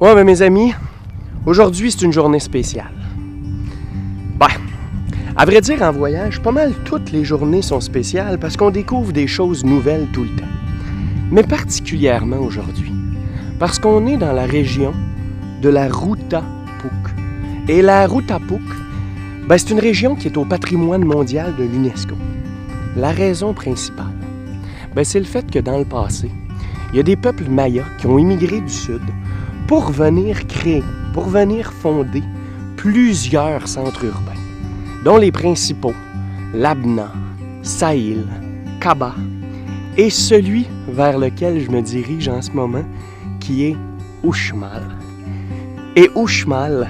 Ouais, mais mes amis, aujourd'hui, c'est une journée spéciale. Ben, à vrai dire, en voyage, pas mal toutes les journées sont spéciales parce qu'on découvre des choses nouvelles tout le temps. Mais particulièrement aujourd'hui, parce qu'on est dans la région de la Ruta Puk. Et la Ruta Puk, ben, c'est une région qui est au patrimoine mondial de l'UNESCO. La raison principale, ben, c'est le fait que dans le passé, il y a des peuples mayas qui ont immigré du sud pour venir créer, pour venir fonder plusieurs centres urbains, dont les principaux, Labna, Saïl, Kaba, et celui vers lequel je me dirige en ce moment, qui est Uxmal. Et Uxmal,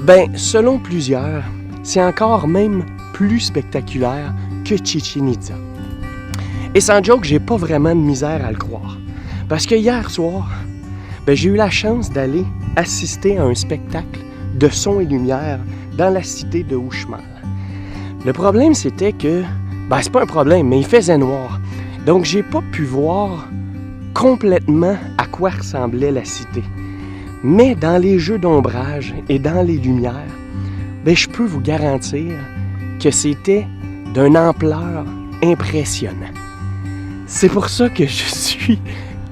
ben, selon plusieurs, c'est encore même plus spectaculaire que Chichén Itzá. Et sans joke, j'ai pas vraiment de misère à le croire. Parce que hier soir, ben, j'ai eu la chance d'aller assister à un spectacle de son et lumière dans la cité de Uxmal. Le problème, c'était que, ben, c'est pas un problème, mais il faisait noir. Donc, j'ai pas pu voir complètement à quoi ressemblait la cité. Mais dans les jeux d'ombrage et dans les lumières, ben, je peux vous garantir que c'était d'une ampleur impressionnante. C'est pour ça que je suis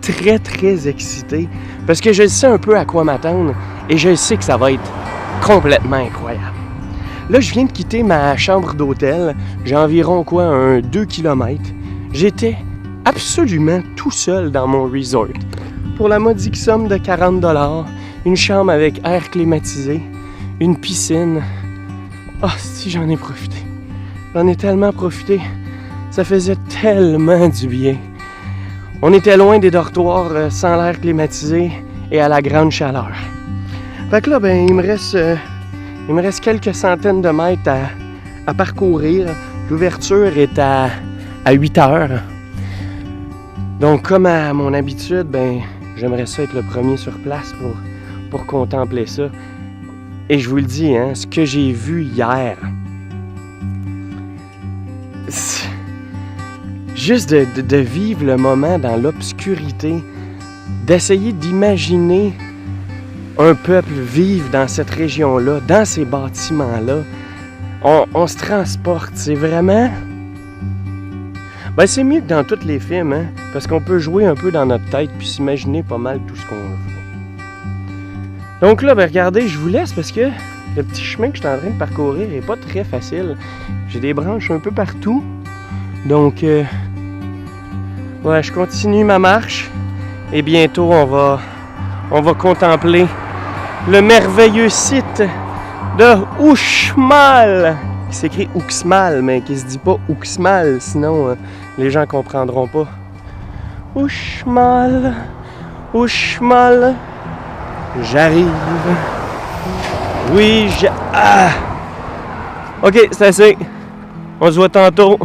très, très excité, parce que je sais un peu à quoi m'attendre et je sais que ça va être complètement incroyable. Là, je viens de quitter ma chambre d'hôtel, j'ai environ un 2 km. J'étais absolument tout seul dans mon resort. Pour la modique somme de 40$, une chambre avec air climatisé, une piscine. Ah, si j'en ai profité. J'en ai tellement profité. Ça faisait tellement du bien. On était loin des dortoirs sans l'air climatisé et à la grande chaleur. Fait que là, ben, il me reste quelques centaines de mètres à parcourir. L'ouverture est à 8 heures. Donc, comme à mon habitude, ben, j'aimerais ça être le premier sur place pour contempler ça. Et je vous le dis, hein, ce que j'ai vu hier, juste de vivre le moment dans l'obscurité, d'essayer d'imaginer un peuple vivre dans cette région-là, dans ces bâtiments-là, on se transporte, c'est vraiment... Ben, c'est mieux que dans tous les films, hein, parce qu'on peut jouer un peu dans notre tête puis s'imaginer pas mal tout ce qu'on veut. Donc là, ben, regardez, je vous laisse parce que le petit chemin que je suis en train de parcourir est pas très facile. J'ai des branches un peu partout. Donc, ouais, je continue ma marche et bientôt on va contempler le merveilleux site de Uxmal, qui s'écrit Uxmal, mais qui se dit pas Uxmal, sinon les gens comprendront pas. Uxmal, Uxmal, j'arrive. Oui, ok, c'est assez. On se voit tantôt.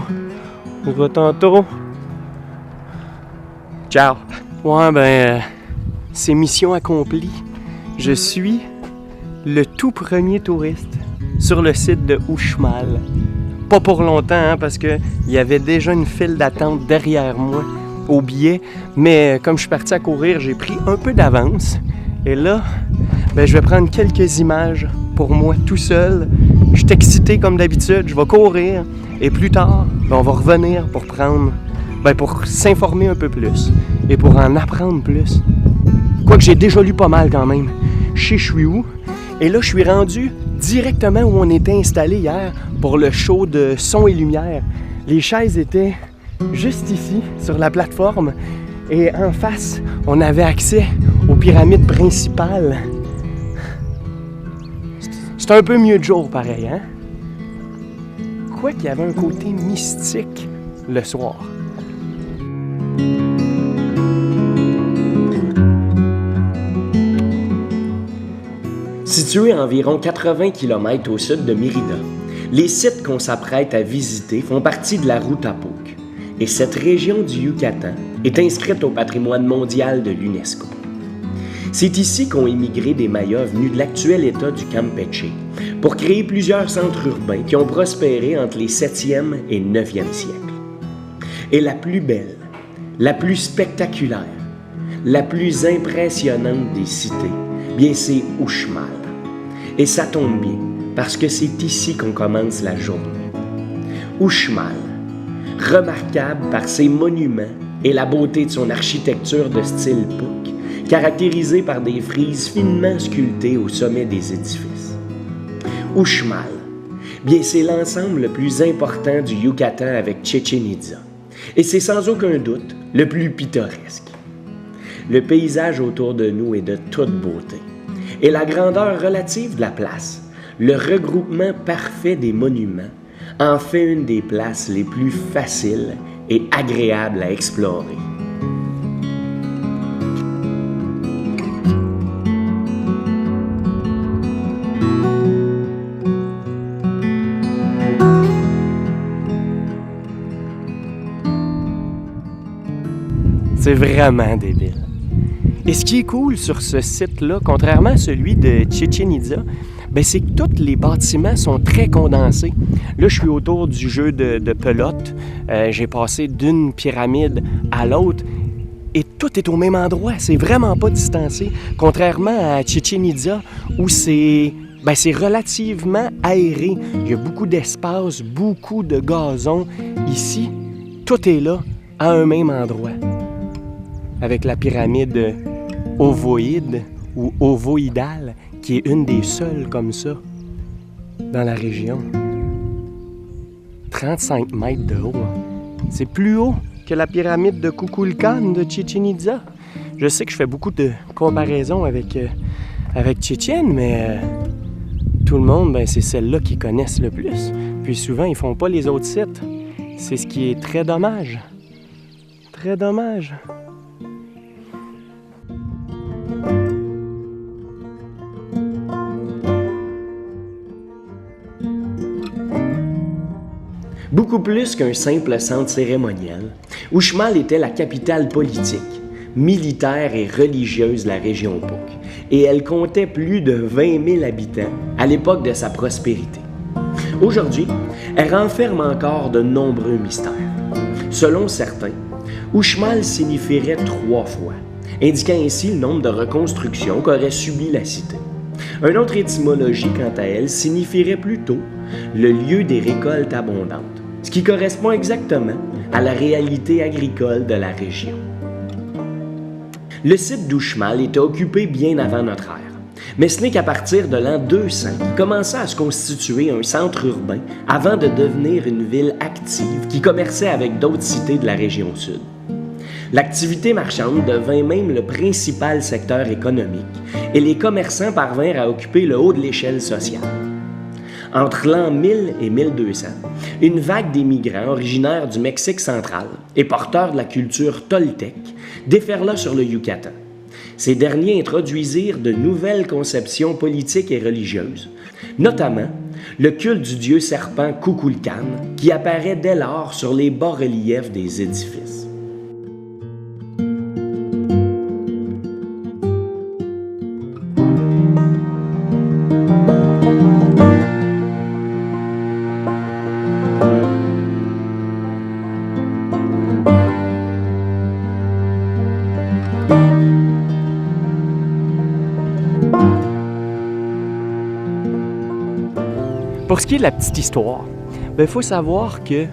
Ciao. Ouais, ben, c'est mission accomplie. Je suis le tout premier touriste sur le site de Uxmal. Pas pour longtemps, hein, parce qu'il y avait déjà une file d'attente derrière moi au billet. Mais comme je suis parti à courir, j'ai pris un peu d'avance. Et là, ben, je vais prendre quelques images pour moi tout seul. Je suis excité comme d'habitude, je vais courir. Et plus tard, ben, on va revenir pour pour s'informer un peu plus et pour en apprendre plus. Quoique j'ai déjà lu pas mal quand même. Je sais je suis où. Et là, je suis rendu directement où on était installé hier pour le show de son et lumière. Les chaises étaient juste ici, sur la plateforme. Et en face, on avait accès aux pyramides principales. C'est un peu mieux de jour, pareil, hein? Quoi qu'il y avait un côté mystique le soir. Situé à environ 80 km au sud de Mérida, les sites qu'on s'apprête à visiter font partie de la Ruta Puk. Et cette région du Yucatan est inscrite au patrimoine mondial de l'UNESCO. C'est ici qu'ont émigré des Mayas venus de l'actuel état du Campeche pour créer plusieurs centres urbains qui ont prospéré entre les 7e et 9e siècles. Et la plus belle, la plus spectaculaire, la plus impressionnante des cités, bien c'est Uxmal. Et ça tombe bien, parce que c'est ici qu'on commence la journée. Uxmal, remarquable par ses monuments et la beauté de son architecture de style Puuc, caractérisée par des frises finement sculptées au sommet des édifices. Uxmal, bien c'est l'ensemble le plus important du Yucatan avec Chichén Itzá, et c'est sans aucun doute le plus pittoresque. Le paysage autour de nous est de toute beauté, et la grandeur relative de la place, le regroupement parfait des monuments, en fait une des places les plus faciles et agréables à explorer. C'est vraiment débile. Et ce qui est cool sur ce site-là, contrairement à celui de Chichén Itzá, c'est que tous les bâtiments sont très condensés. Là, je suis autour du jeu de pelote. J'ai passé d'une pyramide à l'autre et tout est au même endroit. C'est vraiment pas distancé. Contrairement à Chichén Itzá, où c'est relativement aéré. Il y a beaucoup d'espace, beaucoup de gazon. Ici, tout est là, à un même endroit. Avec la pyramide ovoïde ou ovoïdale, qui est une des seules comme ça dans la région. 35 mètres de haut. C'est plus haut que la pyramide de Kukulcán de Chichén Itzá. Je sais que je fais beaucoup de comparaisons avec Chichén, mais tout le monde, c'est celle-là qu'ils connaissent le plus. Puis souvent, ils font pas les autres sites. C'est ce qui est très dommage. Très dommage. Beaucoup plus qu'un simple centre cérémoniel, Uxmal était la capitale politique, militaire et religieuse de la région Puuc, et elle comptait plus de 20 000 habitants à l'époque de sa prospérité. Aujourd'hui, elle renferme encore de nombreux mystères. Selon certains, Uxmal signifierait 3 fois, indiquant ainsi le nombre de reconstructions qu'aurait subi la cité. Une autre étymologie, quant à elle, signifierait plutôt le lieu des récoltes abondantes, ce qui correspond exactement à la réalité agricole de la région. Le site d'Uxmal était occupé bien avant notre ère, mais ce n'est qu'à partir de l'an 200 qu'il commença à se constituer un centre urbain avant de devenir une ville active qui commerçait avec d'autres cités de la région sud. L'activité marchande devint même le principal secteur économique et les commerçants parvinrent à occuper le haut de l'échelle sociale. Entre l'an 1000 et 1200, une vague d'émigrants originaires du Mexique central et porteurs de la culture toltèque déferla sur le Yucatan. Ces derniers introduisirent de nouvelles conceptions politiques et religieuses, notamment le culte du dieu serpent Kukulcán, qui apparaît dès lors sur les bas-reliefs des édifices. Pour ce qui est de la petite histoire, il faut savoir que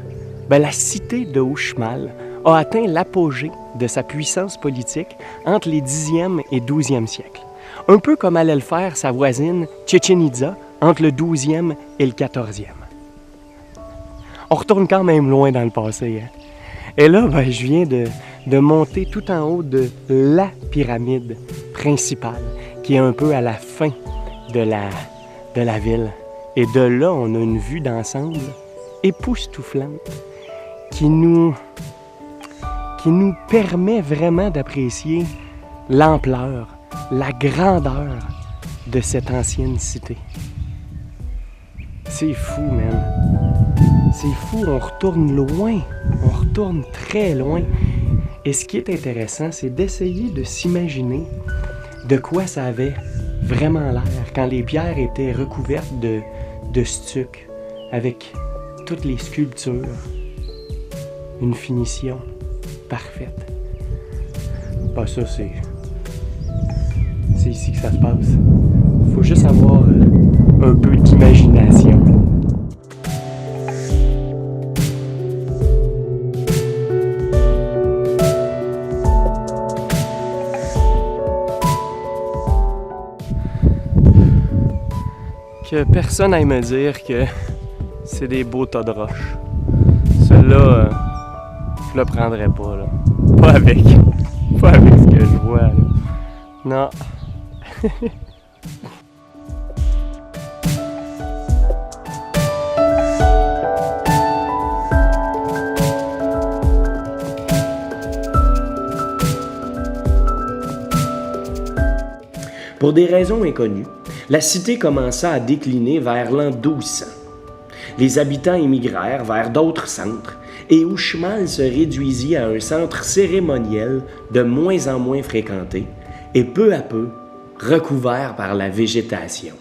la cité de Uxmal a atteint l'apogée de sa puissance politique entre les 10e et 12e siècles. Un peu comme allait le faire sa voisine Chichén Itzá entre le 12e et le 14e. On retourne quand même loin dans le passé. Et là, je viens de monter tout en haut de la pyramide principale, qui est un peu à la fin de la ville. Et de là, on a une vue d'ensemble époustouflante qui nous permet vraiment d'apprécier l'ampleur, la grandeur de cette ancienne cité. C'est fou, man. C'est fou, on retourne loin, on retourne très loin. Et ce qui est intéressant, c'est d'essayer de s'imaginer de quoi ça avait vraiment l'air quand les pierres étaient recouvertes de stuc avec toutes les sculptures, une finition parfaite. Pas ça, c'est ici que ça se passe. Faut juste avoir un peu d'imagination. Que personne aille me dire que c'est des beaux tas de roches. Celui-là, je le prendrais pas, là. Pas avec ce que je vois, là. Non. Pour des raisons inconnues, la cité commença à décliner vers l'an 1200. Les habitants émigrèrent vers d'autres centres et Uxmal se réduisit à un centre cérémoniel de moins en moins fréquenté et peu à peu recouvert par la végétation.